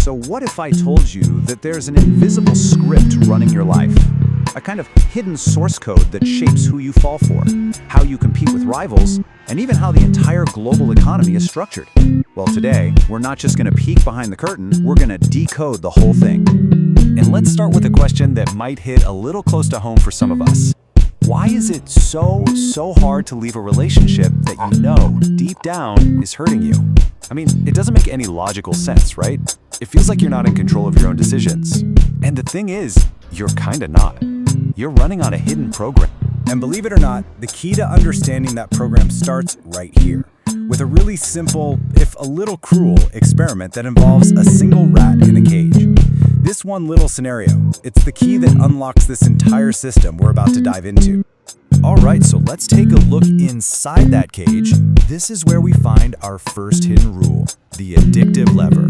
So what if I told you that there's an invisible script running your life? A kind of hidden source code that shapes who you fall for, how you compete with rivals, and even how the entire global economy is structured. Well, today, we're not just going to peek behind the curtain, we're going to decode the whole thing. And let's start with a question that might hit a little close to home for some of us. Why is it so hard to leave a relationship that you know, deep down, is hurting you? I mean, it doesn't make any logical sense, right? It feels like you're not in control of your own decisions. And the thing is, you're kinda not. You're running on a hidden program. And believe it or not, the key to understanding that program starts right here, with a really simple, if a little cruel, experiment that involves a single rat in a cage. This one little scenario, it's the key that unlocks this entire system we're about to dive into. Alright, so let's take a look inside that cage. This is where we find our first hidden rule, the addictive lever.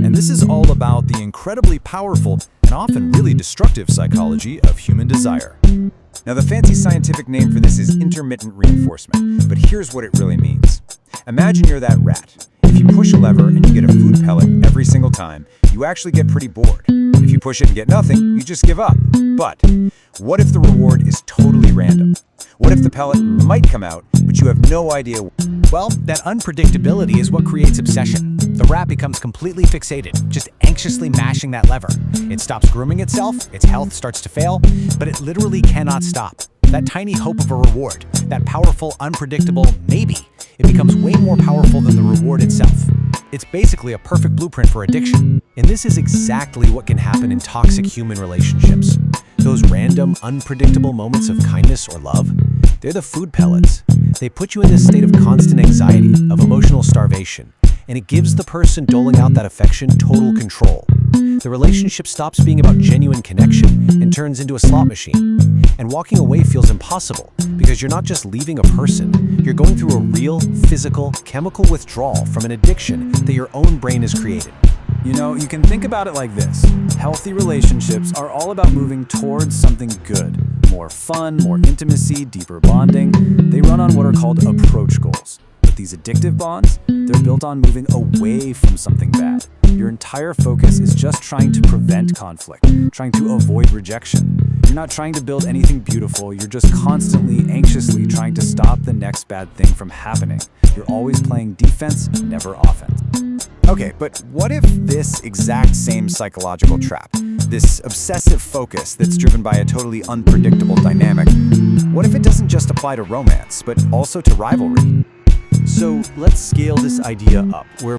And this is all about the incredibly powerful and often really destructive psychology of human desire. Now, the fancy scientific name for this is intermittent reinforcement, but here's what it really means. Imagine you're that rat. If you push a lever and you get a food pellet every single time, you actually get pretty bored. If you push it and get nothing, you just give up. But what if the reward is totally random? What if the pellet might come out, but you have no idea? Well, that unpredictability is what creates obsession. The rat becomes completely fixated, just anxiously mashing that lever. It stops grooming itself, its health starts to fail, but it literally cannot stop. That tiny hope of a reward, that powerful, unpredictable maybe, it becomes way more powerful than the reward itself. It's basically a perfect blueprint for addiction. And this is exactly what can happen in toxic human relationships. Those random, unpredictable moments of kindness or love, they're the food pellets. They put you in this state of constant anxiety, of emotional starvation, and it gives the person doling out that affection total control. The relationship stops being about genuine connection and turns into a slot machine. And walking away feels impossible because you're not just leaving a person, you're going through a real, physical, chemical withdrawal from an addiction that your own brain has created. You know, you can think about it like this. Healthy relationships are all about moving towards something good. More fun, more intimacy, deeper bonding. They run on what are called approach goals. But these addictive bonds, they're built on moving away from something bad. Your entire focus is just trying to prevent conflict, trying to avoid rejection. You're not trying to build anything beautiful, you're just constantly, anxiously trying to stop the next bad thing from happening. You're always playing defense, never offense. Okay, but what if this exact same psychological trap, this obsessive focus that's driven by a totally unpredictable dynamic, what if it doesn't just apply to romance, but also to rivalry? So let's scale this idea up. We're